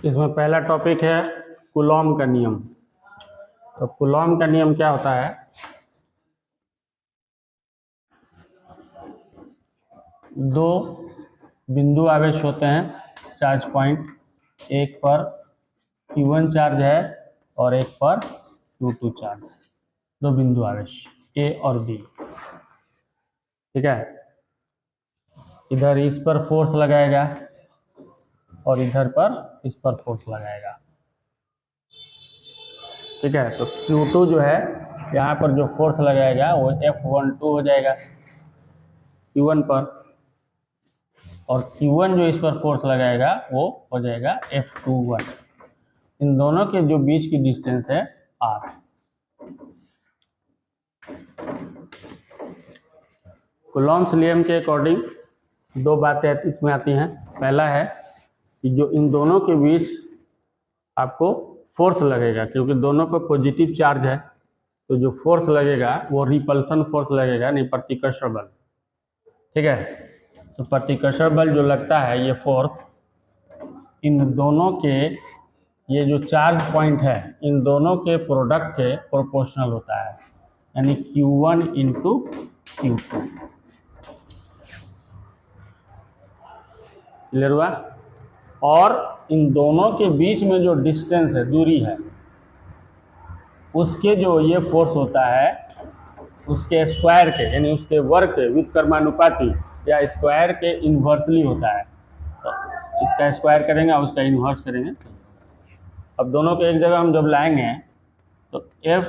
इसमें पहला टॉपिक है कूलॉम का नियम। तो कूलॉम का नियम क्या होता है? दो बिंदु आवेश होते हैं चार्ज पॉइंट, एक पर Q1 चार्ज है और एक पर Q2 चार्ज। दो बिंदु आवेश A और B, ठीक है। इधर इस पर फोर्स लगाएगा और इधर पर इस पर फोर्स लगाएगा, ठीक है। तो Q2 जो है यहाँ पर जो फोर्स लगाएगा वो F12 हो जाएगा Q1 पर, और Q1 जो इस पर फोर्स लगाएगा वो हो जाएगा F21। इन दोनों के जो बीच की डिस्टेंस है R। कूलॉम्स नियम के अकॉर्डिंग दो बातें इसमें आती हैं। पहला है कि जो इन दोनों के बीच आपको फोर्स लगेगा, क्योंकि दोनों पर पॉजिटिव चार्ज है, तो जो फोर्स लगेगा वो रिपल्सन फोर्स लगेगा, नहीं प्रतिकर्षण बल, ठीक है। तो प्रतिकर्षण बल जो लगता है, ये फोर्स इन दोनों के, ये जो चार्ज पॉइंट है इन दोनों के प्रोडक्ट के प्रोपोर्शनल होता है, यानी Q1 इंटू Q2। क्लियर हुआ? और इन दोनों के बीच में जो डिस्टेंस है, दूरी है, उसके जो ये फोर्स होता है उसके स्क्वायर के, यानी उसके वर्ग के व्युत्क्रमानुपाती या स्क्वायर के इन्वर्सली होता है। तो इसका स्क्वायर करेंगे और उसका इन्वर्स करेंगे। अब दोनों को एक जगह हम जब लाएंगे तो F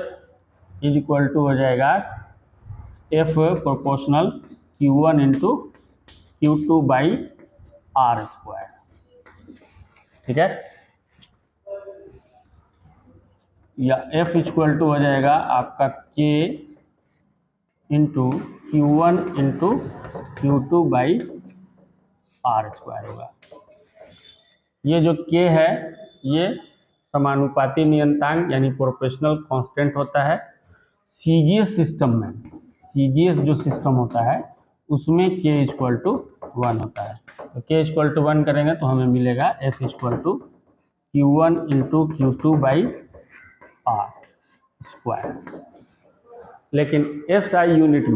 इज इक्वल टू हो जाएगा F proportional Q1 into Q2 by R square, ठीक है। या F इक्वल टू हो जाएगा आपका K into Q1 into Q2 by R square होगा। ये जो K है ये समानुपाती नियतांक यानी प्रोपोर्शनल कांस्टेंट होता है। सीजीएस सिस्टम में, सीजीएस जो सिस्टम होता है उसमें K इक्वल टू 1 होता है। तो K इक्वल टू 1 करेंगे तो हमें मिलेगा F equal to Q1 into Q2 by R square. लेकिन SI यूनिट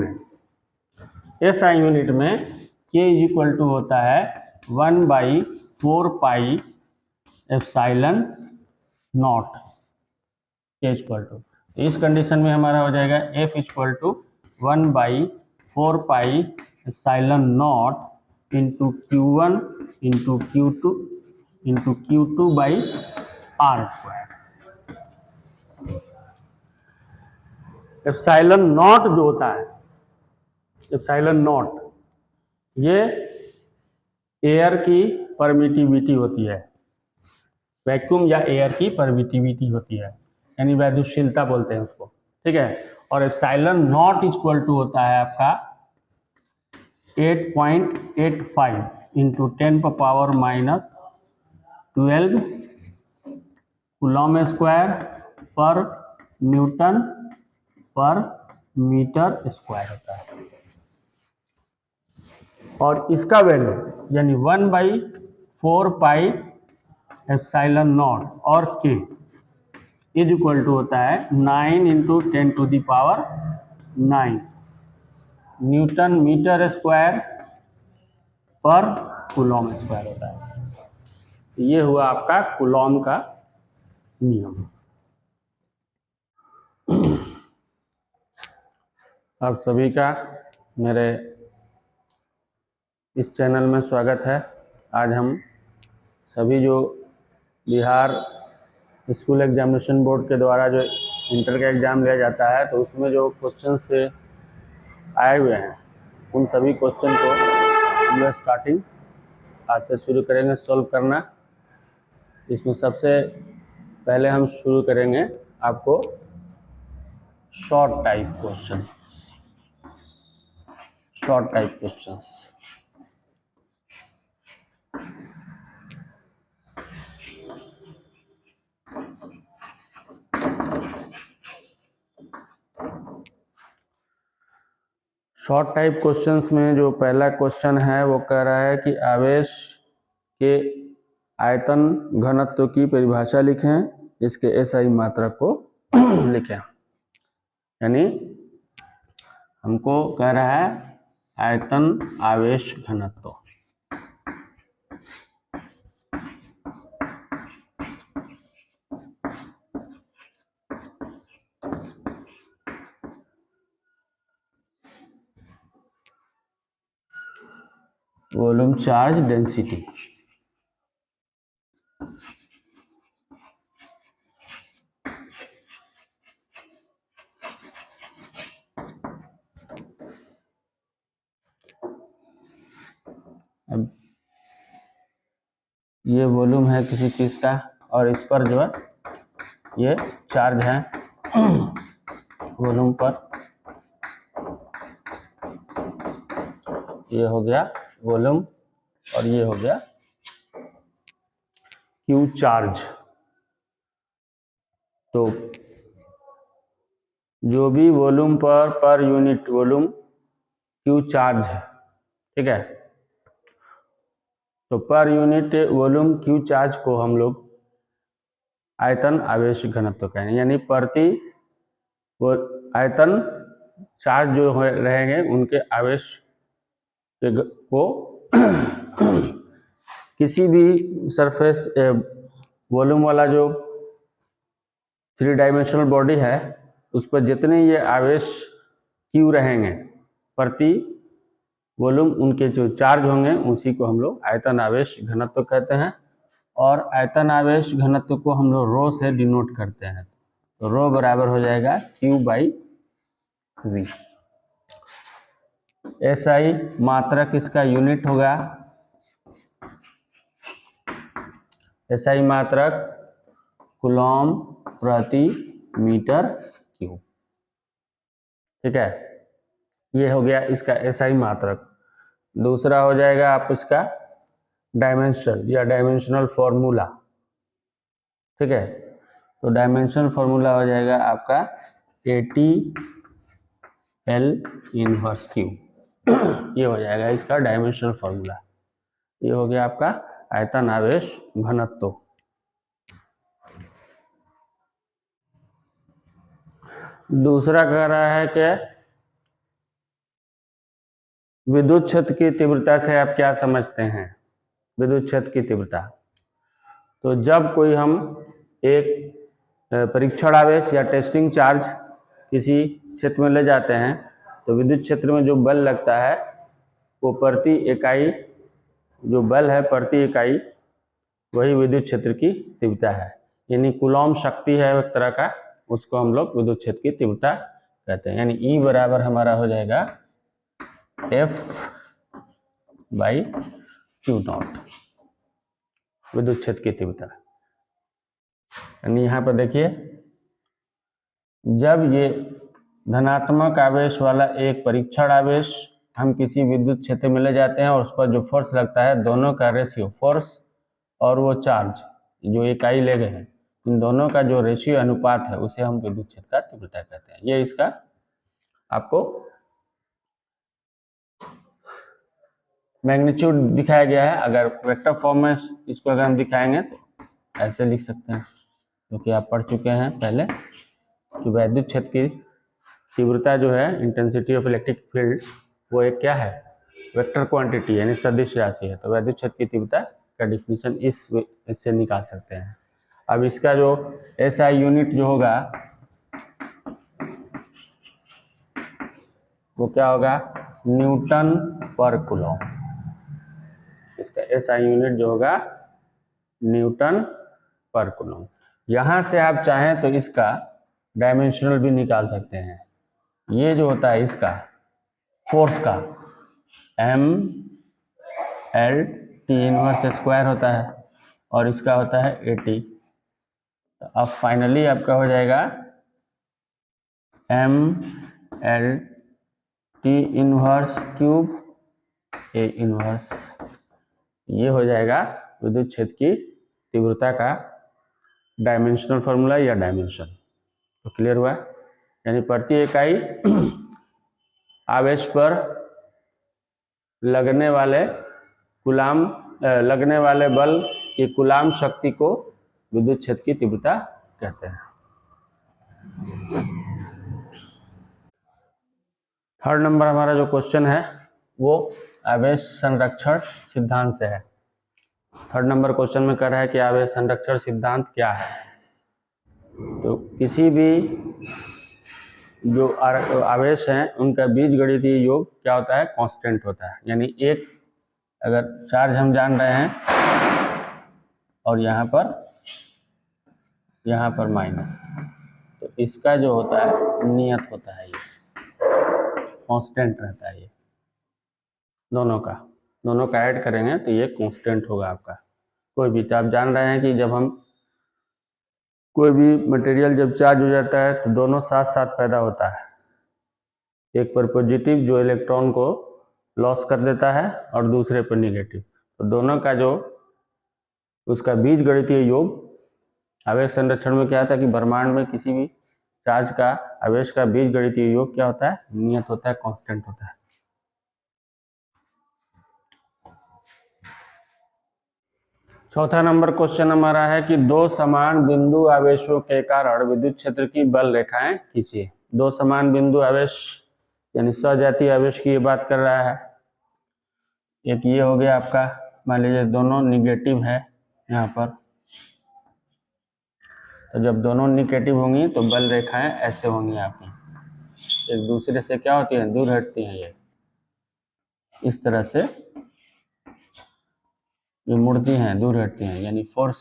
में K इक्वल टू होता है 1 by 4 pi epsilon naught K equal to. इस कंडीशन में हमारा हो जाएगा F equal to 1 by 4 pi epsilon naught into Q1 into Q2 by R square. Epsilon naught जो होता है, एप्सिलॉन नॉट, ये एयर की परमिटिविटी होती है, वैक्यूम या एयर की परमिटिविटी होती है, यानी वैद्युशीलता बोलते हैं उसको, ठीक है। और एप्सिलॉन नॉट इक्वल टू होता है आपका 8.85 इंटू 10⁻⁻12 कूलॉम स्क्वायर पर न्यूटन पर मीटर स्क्वायर होता है। और इसका वैल्यू यानी 1 बाई 4 पाई एप्सिलॉन नॉट और K इज इक्वल टू होता है 9 इंटू 10⁻⁹ न्यूटन मीटर स्क्वायर पर कूलॉम स्क्वायर होता है। ये हुआ आपका कूलॉम का नियम। आप सभी का मेरे इस चैनल में स्वागत है। आज हम सभी जो बिहार स्कूल एग्जामिनेशन बोर्ड के द्वारा जो इंटर का एग्ज़ाम लिया जाता है, तो उसमें जो क्वेश्चन से आए हुए हैं उन सभी क्वेश्चन को हम लोग स्टार्टिंग आज से शुरू करेंगे सॉल्व करना। इसमें सबसे पहले हम शुरू करेंगे आपको short type question. Short type questions, short type questions में जो पहला क्वेश्चन है वो कह रहा है कि आयतन घनत्व की परिभाषा लिखें, इसके एसआई मात्रक को लिखें। यानी हमको कह रहा है आयतन आवेश घनत्व। Volume charge density. अब ये वॉल्यूम है किसी चीज का और इस पर जो है ये चार्ज है वॉल्यूम पर। ये हो गया वॉल्यूम और ये हो गया क्यू चार्ज। तो जो भी volume per unit volume Q charge है, ठीक है। तो per unit volume Q charge को हम लोग आयतन आवेश घनत्व कहेंगे। यानी प्रति आयतन चार्ज जो रहेंगे उनके आवेश को किसी भी सरफेस वॉल्यूम वाला जो 3 डायमेंशनल बॉडी है उस पर जितने ये आवेश क्यू रहेंगे प्रति वॉल्यूम, उनके जो चार्ज होंगे उसी को हम लोग आयतन आवेश घनत्व कहते हैं। और आयतन आवेश घनत्व को हम लोग रो से डिनोट करते हैं। तो रो बराबर हो जाएगा Q/V। एसआई मात्रक इसका यूनिट होगा, एसआई मात्रक कूलॉम प्रति मीटर क्यूब, ठीक है। ये हो गया इसका एसआई मात्रक। दूसरा हो जाएगा आप इसका डायमेंशन या डायमेंशनल फॉर्मूला, ठीक है। तो डायमेंशनल फॉर्मूला हो जाएगा आपका AT L इनवर्स Q। ये हो जाएगा इसका डायमेंशनल फॉर्मूला। ये हो गया आपका आयतन आवेश घनत्व। दूसरा कह रहा है कि विद्युत क्षेत्र की तीव्रता से आप क्या समझते हैं। विद्युत क्षेत्र की तीव्रता, तो जब कोई हम एक परीक्षण आवेश या टेस्टिंग चार्ज किसी क्षेत्र में ले जाते हैं तो विद्युत क्षेत्र में जो बल लगता है वो प्रति इकाई जो बल है प्रति इकाई वही विद्युत क्षेत्र की तीव्रता है। यानी कूलॉम शक्ति है एक तरह का, उसको हम लोग विद्युत क्षेत्र की तीव्रता कहते हैं। यानी E बराबर हमारा हो जाएगा F/Q0 विद्युत क्षेत्र की तीव्रता। यानी यहाँ पर देखिए जब ये धनात्मक आवेश वाला एक परीक्षण आवेश हम किसी विद्युत क्षेत्र में ले जाते हैं और उस पर जो फोर्स लगता है दोनों का रेशियो, फोर्स और वो चार्ज जो इकाई ले गए हैं, इन दोनों का जो रेशियो अनुपात है उसे हम विद्युत क्षेत्र का तीव्रता कहते हैं। ये इसका आपको मैग्नीट्यूड दिखाया गया है। अगर वेक्टर फॉर्म में इसको अगर हम दिखाएंगे तो ऐसे लिख सकते हैं, क्योंकि आप पढ़ चुके हैं पहले कि विद्युत क्षेत्र की तीव्रता जो है इंटेंसिटी ऑफ इलेक्ट्रिक फील्ड वो एक क्या है, वेक्टर क्वांटिटी यानी सदिश राशि है। तो विद्युत क्षेत्र की तीव्रता का डिफिनीशन इससे निकाल सकते हैं। अब इसका जो एसआई यूनिट जो होगा वो क्या होगा, न्यूटन पर कूलॉम। इसका एसआई यूनिट जो होगा न्यूटन पर कूलॉम। यहाँ से आप चाहें तो इसका डायमेंशनल भी निकाल सकते हैं। ये जो होता है इसका फोर्स का mL/T इनवर्स स्क्वायर होता है और इसका होता है AT। तो अब फाइनली आपका हो जाएगा mL/T inverse cube A inverse. ये हो जाएगा विद्युत क्षेत्र की तीव्रता का डायमेंशनल फॉर्मूला या डायमेंशन। तो क्लियर हुआ। यानी प्रति इकाई आवेश पर लगने वाले बल कि कूलाम शक्ति को विद्युत क्षेत्र की तीव्रता कहते हैं। थर्ड नंबर हमारा जो क्वेश्चन है वो आवेश संरक्षण सिद्धांत से है। थर्ड नंबर क्वेश्चन में कह रहा है कि आवेश संरक्षण सिद्धांत क्या है। तो किसी भी जो आवेश हैं उनका बीजगणितीय योग क्या होता है, कांस्टेंट होता है। यानी एक अगर चार्ज हम जान रहे हैं और यहाँ पर माइनस, तो इसका जो होता है नियत होता है, ये कांस्टेंट रहता है। ये दोनों का ऐड करेंगे तो ये कांस्टेंट होगा आपका। कोई भी, तो आप जान रहे हैं कि जब हम कोई भी मटेरियल जब चार्ज हो जाता है तो दोनों साथ साथ पैदा होता है। एक पर पॉजिटिव जो इलेक्ट्रॉन को लॉस कर देता है और दूसरे पर निगेटिव, तो दोनों का जो उसका बीजगणितीय योग आवेश संरक्षण में क्या होता है कि ब्रह्मांड में किसी भी चार्ज का आवेश का बीजगणितीय योग क्या होता है, नियत होता है, कांस्टेंट होता है। चौथा नंबर क्वेश्चन हमारा है कि दो समान बिंदु आवेशों के कारण विद्युत क्षेत्र की बल रेखाएं खींचिए। दो समान बिंदु आवेश यानी सजातीय आवेश की ये बात कर रहा है। एक ये हो गया आपका, मान लीजिए दोनों निगेटिव है यहाँ पर, तो जब दोनों निगेटिव होंगी तो बल रेखाएं ऐसे होंगी आपकी, एक दूसरे से क्या होती हैं, दूर हटती हैं। ये इस तरह से ये मुड़ती हैं, दूर हटती हैं, यानी फोर्स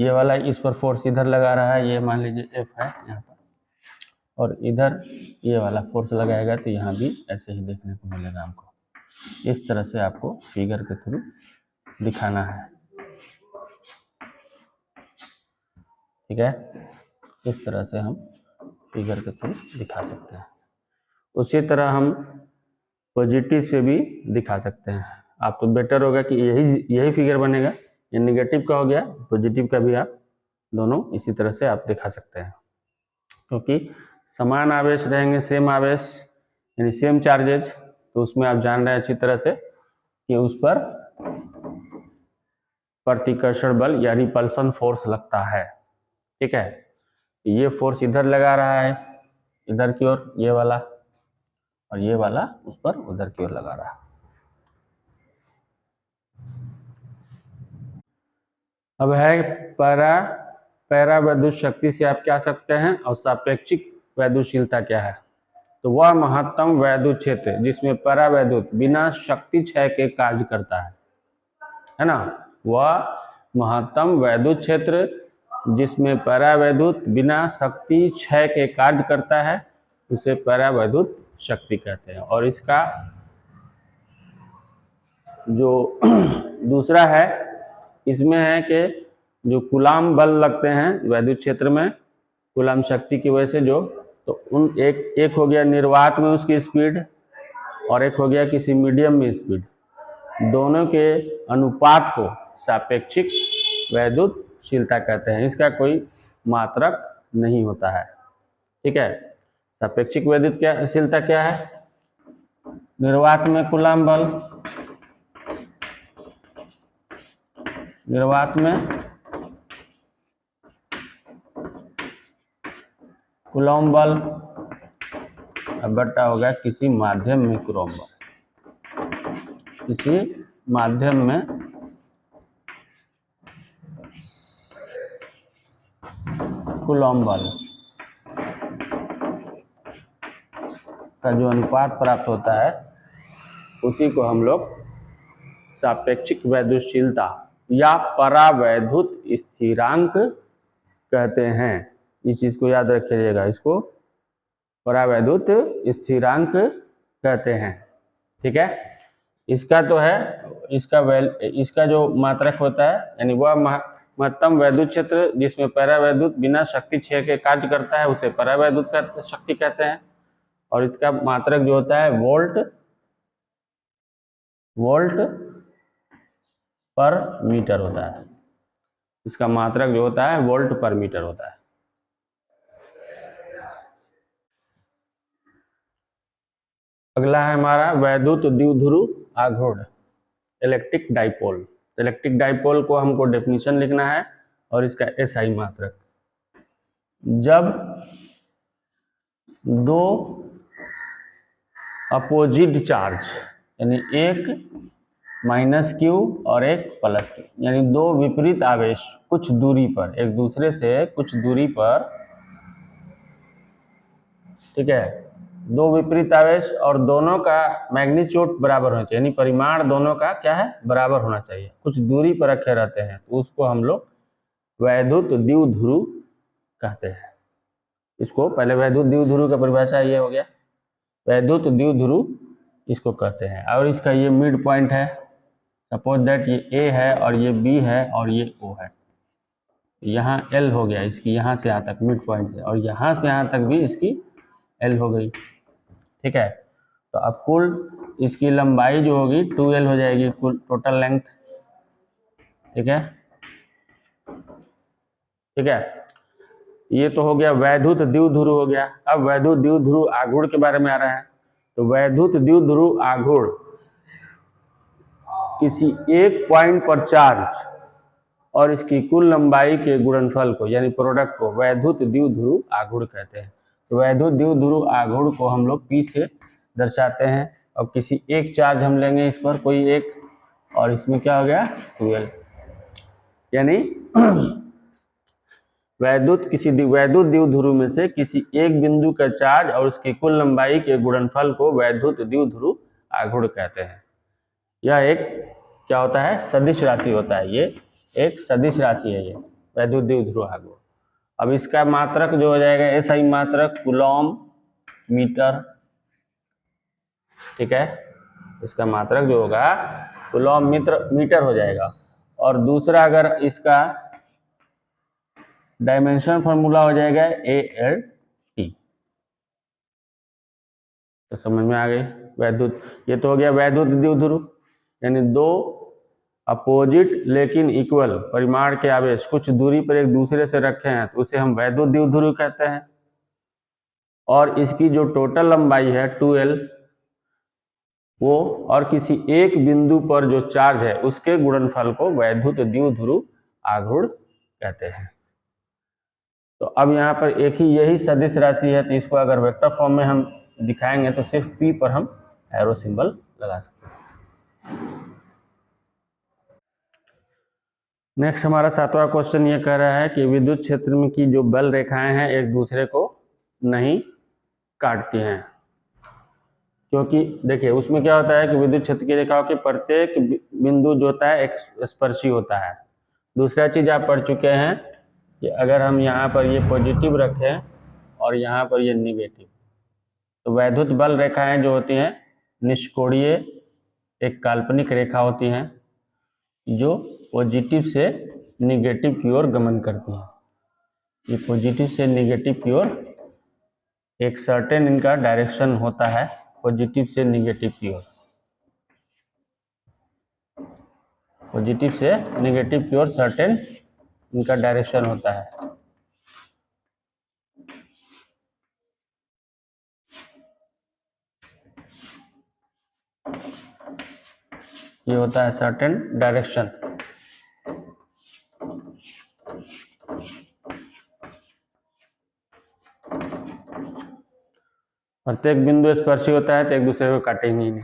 ये वाला इस पर फोर्स इधर लगा रहा है, ये मान लीजिए एफ है यहाँ पर, और इधर ये वाला फोर्स लगाएगा तो यहाँ भी ऐसे ही देखने को मिलेगा हमको। इस तरह से आपको फिगर के थ्रू दिखाना है, ठीक है। इस तरह से हम फिगर के थ्रू दिखा सकते हैं। उसी तरह हम पॉजिटिव से भी दिखा सकते हैं। आप तो बेटर होगा कि यही फिगर बनेगा। ये निगेटिव का हो गया, पॉजिटिव का भी आप दोनों इसी तरह से आप दिखा सकते हैं, क्योंकि समान आवेश रहेंगे, सेम आवेश यानी सेम चार्जेज, तो उसमें आप जान रहे हैं अच्छी तरह से कि उस पर प्रतिकर्षण बल या रिपल्सन फोर्स लगता है, ठीक है। ये फोर्स इधर लगा रहा है, इधर की ओर ये वाला, और ये वाला उस पर उधर की ओर लगा रहा है। अब है पैरा वैद्युत शक्ति से आप क्या सकते हैं, और सापेक्षिक वैद्युशीलता क्या है। तो वह महत्तम वैद्युत क्षेत्र जिसमें परावैद्युत बिना शक्ति क्षय के कार्य करता है ना। वह महत्तम वैद्युत क्षेत्र जिसमें परावैद्युत बिना शक्ति क्षय के कार्य करता है उसे परावैद्युत शक्ति कहते हैं। और इसका जो दूसरा है, इसमें है कि जो कूलाम बल लगते हैं वैद्युत क्षेत्र में कूलाम शक्ति की वजह से, जो तो उन एक हो गया निर्वात में उसकी स्पीड, और एक हो गया किसी मीडियम में स्पीड, दोनों के अनुपात को सापेक्षिक वैद्युतशीलता कहते हैं। इसका कोई मात्रक नहीं होता है, ठीक है। सापेक्षिक वैद्युतशीलता क्या है, निर्वात में कूलाम बल, निर्वात में कूलॉम बल अब बट्टा हो गया किसी माध्यम में कूलॉम बल, किसी माध्यम में कूलॉम बल का जो अनुपात प्राप्त होता है उसी को हम लोग सापेक्षिक वैद्युतशीलता या परावैद्युत स्थिरांक कहते हैं। इस चीज को याद रखिएगा, इसको परावैद्युत स्थिरांक कहते हैं, ठीक है। इसका तो है, इसका जो मात्रक होता है यानी वह महत्तम वैद्युत क्षेत्र जिसमें परावैद्युत बिना शक्ति क्षय के कार्य करता है उसे परावैद्युत शक्ति कहते हैं। और इसका मात्रक जो होता है वोल्ट पर मीटर होता है। इसका मात्रक जो होता है वोल्ट पर मीटर होता है। अगला है हमारा वैद्युत द्विध्रुव आघूर्ण, इलेक्ट्रिक डाइपोल। तो इलेक्ट्रिक डाइपोल को हमको डेफिनेशन लिखना है और इसका एसआई मात्रक। जब दो अपोजिट चार्ज यानी एक माइनस क्यू और एक प्लस क्यू, यानी दो विपरीत आवेश कुछ दूरी पर, एक दूसरे से कुछ दूरी पर, ठीक है, दो विपरीत आवेश और दोनों का मैग्नीट्यूड बराबर होना चाहिए, यानी परिमाण दोनों का क्या है, बराबर होना चाहिए, कुछ दूरी पर रखे रहते हैं, तो उसको हम लोग वैद्युत द्विध्रुव कहते हैं। इसको पहले वैद्युत द्विध्रुव का परिभाषा ये हो गया, वैद्युत द्विध्रुव इसको कहते हैं। और इसका ये मिड पॉइंट है, सपोज दैट ये ए है और ये बी है और ये ओ है, यहाँ एल हो गया इसकी, यहाँ से यहाँ तक मिड पॉइंट से, और यहाँ से यहाँ तक भी इसकी एल हो गई, ठीक है। तो अब कुल इसकी लंबाई जो होगी 2l हो जाएगी, कुल टोटल लेंथ, ठीक है, ठीक है। ये तो हो गया वैद्युत द्विध्रुव हो गया। अब वैद्युत द्विध्रुव आघूर्ण के बारे में आ रहा है। तो वैद्युत द्विध्रुव आघूर्ण किसी एक पॉइंट पर चार्ज और इसकी कुल लंबाई के गुणनफल को, यानी प्रोडक्ट को वैद्युत द्विध्रुव आघूर्ण कहते हैं। तो वैद्युत द्विध्रुव आघूर्ण को हम लोग P से दर्शाते हैं। अब किसी एक चार्ज हम लेंगे इस पर कोई एक, और इसमें क्या हो गया 2l, यानी वैद्युत द्विध्रुव में से किसी एक बिंदु का चार्ज और उसकी कुल लंबाई के गुणनफल को वैद्युत द्विध्रुव आघूर्ण कहते हैं। यह एक क्या होता है, सदिश राशि होता है, ये एक सदिश राशि है, ये वैद्युत द्विध्रुव आघूर्ण। अब इसका मात्रक जो हो जाएगा एसआई मात्रक कूलॉम मीटर, ठीक है, इसका मात्रक जो होगा कूलॉम मीटर हो जाएगा। और दूसरा अगर इसका डायमेंशन फॉर्मूला हो जाएगा ALT। तो समझ में आ गई वैद्युत, ये तो हो गया वैद्युत द्विध्रुव, यानी दो अपोजिट लेकिन इक्वल परिमाण के आवेश कुछ दूरी पर एक दूसरे से रखे हैं, तो उसे हम वैद्युत द्विध्रुव कहते हैं। और इसकी जो टोटल लंबाई है 2l, वो और किसी एक बिंदु पर जो चार्ज है उसके गुणनफल को वैद्युत द्विध्रुव आघूर्ण कहते हैं। तो अब यहाँ पर एक ही यही सदिश राशि है, तो इसको अगर वेक्टर फॉर्म में हम दिखाएंगे तो सिर्फ P पर हम एरो सिंबल लगा सकते हैं। नेक्स्ट हमारा 7वां क्वेश्चन ये कह रहा है कि विद्युत क्षेत्र में की जो बल रेखाएं हैं एक दूसरे को नहीं काटती हैं, क्योंकि देखिए उसमें क्या होता है कि विद्युत क्षेत्र की रेखाओं के प्रत्येक बिंदु जो होता है एक स्पर्शी होता है। दूसरा चीज आप पढ़ चुके हैं कि अगर हम यहाँ पर ये पॉजिटिव रखें और यहाँ पर ये निगेटिव, तो वैद्युत बल रेखाएं जो होती हैं निष्कोणीय एक काल्पनिक रेखा होती हैं जो पॉजिटिव से निगेटिव की ओर गमन करती हैं। ये पॉजिटिव से निगेटिव की ओर एक सर्टेन इनका डायरेक्शन होता है, पॉजिटिव से निगेटिव की ओर, पॉजिटिव से निगेटिव की ओर सर्टेन इनका डायरेक्शन होता है। ये होता है सर्टेन डायरेक्शन। प्रत्येक बिंदु स्पर्शी होता है तो एक दूसरे को काटेंगे ही नहीं,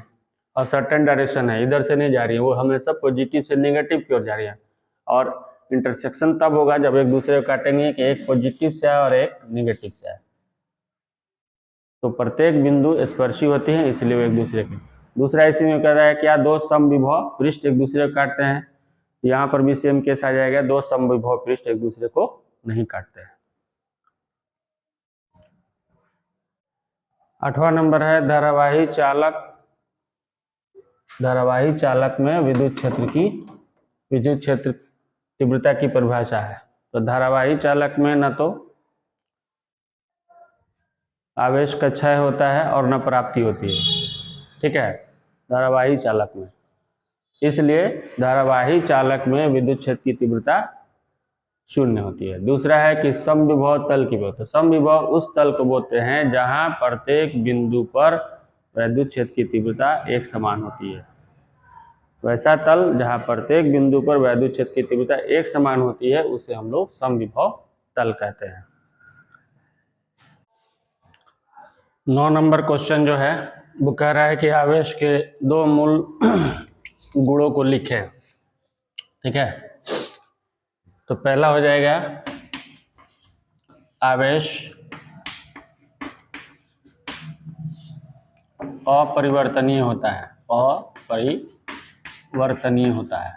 और सर्टेन डायरेक्शन है, इधर से नहीं जा रही है, वो हमेशा पॉजिटिव से नेगेटिव की ओर जा रही है। और इंटरसेक्शन तब होगा जब एक दूसरे को काटेंगे कि एक पॉजिटिव से है और एक नेगेटिव से है। तो प्रत्येक बिंदु स्पर्शी होती है, इसलिए वो एक दूसरे के। दूसरा इसी में कह रहा है क्या दो समविभव पृष्ठ एक दूसरे को काटते हैं, यहाँ पर भी सेम केस आ जाएगा, दो समविभव पृष्ठ एक दूसरे को नहीं काटते हैं। 8वां नंबर है धारावाही चालक में विद्युत क्षेत्र तीव्रता की परिभाषा है। तो धारावाही चालक में न तो आवेश का क्षय होता है और न प्राप्ति होती है, ठीक है, धारावाही चालक में। इसलिए धारावाही चालक में विद्युत क्षेत्र की तीव्रता 0 होती है। दूसरा है कि समविभव तल की बात, तो समविभव उस तल को बोलते हैं जहां प्रत्येक बिंदु पर विद्युत क्षेत्र की तीव्रता एक समान होती है। वैसा तल जहाँ प्रत्येक बिंदु पर वैद्युत क्षेत्र की तीव्रता एक समान होती है उसे हम लोग समविभव तल कहते हैं। 9 नंबर क्वेश्चन जो है वो कह रहा है कि आवेश के दो मूल गुणों को लिखें। ठीक है, तो पहला हो जाएगा आवेश अपरिवर्तनीय होता है, अपरिवर्तनीय होता है।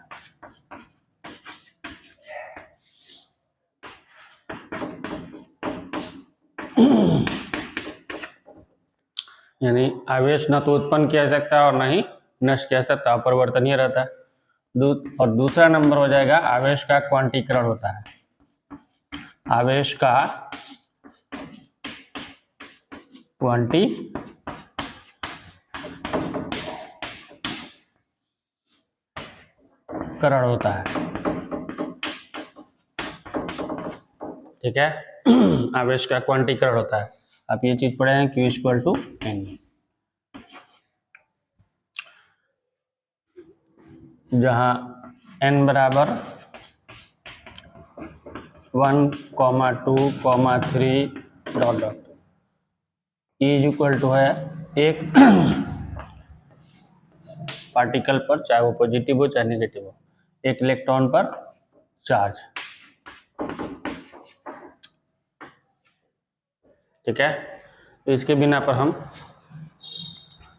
यानी आवेश न तो उत्पन्न किया जा सकता है और न ही नष्ट किया जा सकता, अपरिवर्तनीय रहता है। और दूसरा नंबर हो जाएगा आवेश का क्वांटीकरण होता है। आवेश का क्वांटीकरण होता है। ठीक है, आवेश का क्वांटीकरण होता है। आप ये चीज पढ़े हैं Q इक्वल टू N, जहां N बराबर 1, 2, 3 dot dot E equal to है एक पार्टिकल पर, चाहे वो पॉजिटिव हो चाहे नेगेटिव हो, एक इलेक्ट्रॉन पर चार्ज। ठीक है, तो इसके बिना पर हम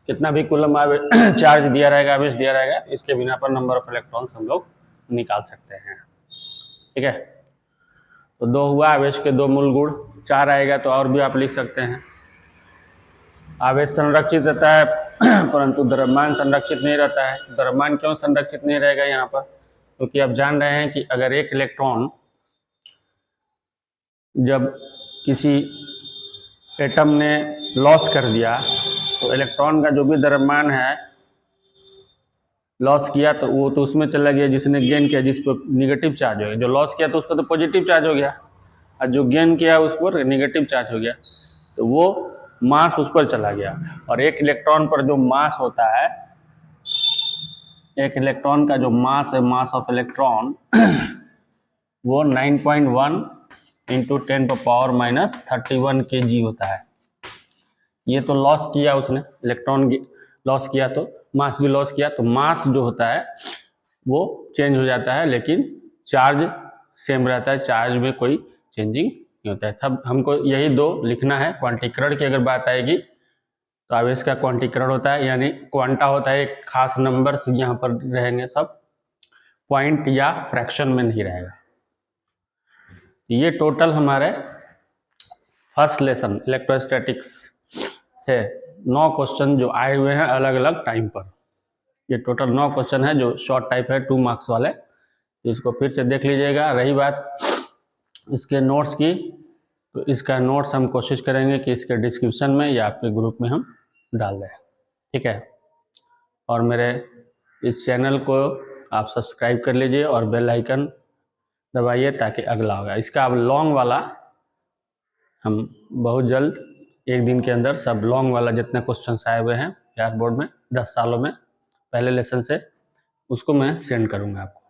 कितना भी कूलम चार्ज दिया रहेगा, आवेश दिया रहेगा, इसके बिना पर नंबर ऑफ इलेक्ट्रॉन्स हम लोग निकाल सकते हैं। ठीक है, तो 2 हुआ आवेश के 2 मूल गुण। 4 आएगा तो और भी आप लिख सकते हैं। आवेश संरक्षित रहता है परंतु द्रव्यमान संरक्षित नहीं रहता है। द्रव्यमान क्यों संरक्षित नहीं रहेगा यहाँ पर? क्योंकि आप जान रहे हैं कि अगर एक इलेक्ट्रॉन जब किसी एटम ने लॉस कर दिया तो इलेक्ट्रॉन का जो भी द्रव्यमान है लॉस किया तो वो तो उसमें चला गया जिसने गेन किया, जिस पर निगेटिव चार्ज हो गया। जो लॉस किया तो उस पर तो पॉजिटिव चार्ज हो गया, और जो गेन किया उस पर निगेटिव चार्ज हो गया, तो वो मास उस पर चला गया। और एक इलेक्ट्रॉन पर जो मास होता है, एक इलेक्ट्रॉन का जो मास है, मास ऑफ इलेक्ट्रॉन, वो 9.1 इंटू 10⁻³ kg होता है। ये तो लॉस किया उसने, इलेक्ट्रॉन लॉस किया तो मास भी लॉस किया, तो मास जो होता है वो चेंज हो जाता है लेकिन चार्ज सेम रहता है, चार्ज में कोई चेंजिंग नहीं होता है। सब हमको यही 2 लिखना है। क्वांटीकरण की अगर बात आएगी तो आवेश का क्वांटीकरण होता है, यानी क्वांटा होता है एक खास नंबर से यहाँ पर रहेंगे, सब पॉइंट या फ्रैक्शन में नहीं रहेगा। ये टोटल हमारे फर्स्ट लेसन इलेक्ट्रोस्टैटिक्स है 9 क्वेश्चन जो आए हुए हैं अलग अलग टाइम पर। ये टोटल 9 क्वेश्चन है जो शॉर्ट टाइप है, 2 मार्क्स वाले। इसको फिर से देख लीजिएगा। रही बात इसके नोट्स की, तो इसका नोट्स हम कोशिश करेंगे कि इसके डिस्क्रिप्शन में या आपके ग्रुप में हम डाल दें। ठीक है, और मेरे इस चैनल को आप सब्सक्राइब कर लीजिए और बेल आइकन दबाइए ताकि अगला होगा। इसका अब लॉन्ग वाला हम बहुत जल्द एक दिन के अंदर सब लॉन्ग वाला जितने क्वेश्चन आए हुए हैं यार बोर्ड में 10 सालों में पहले लेसन से, उसको मैं सेंड करूँगा आपको।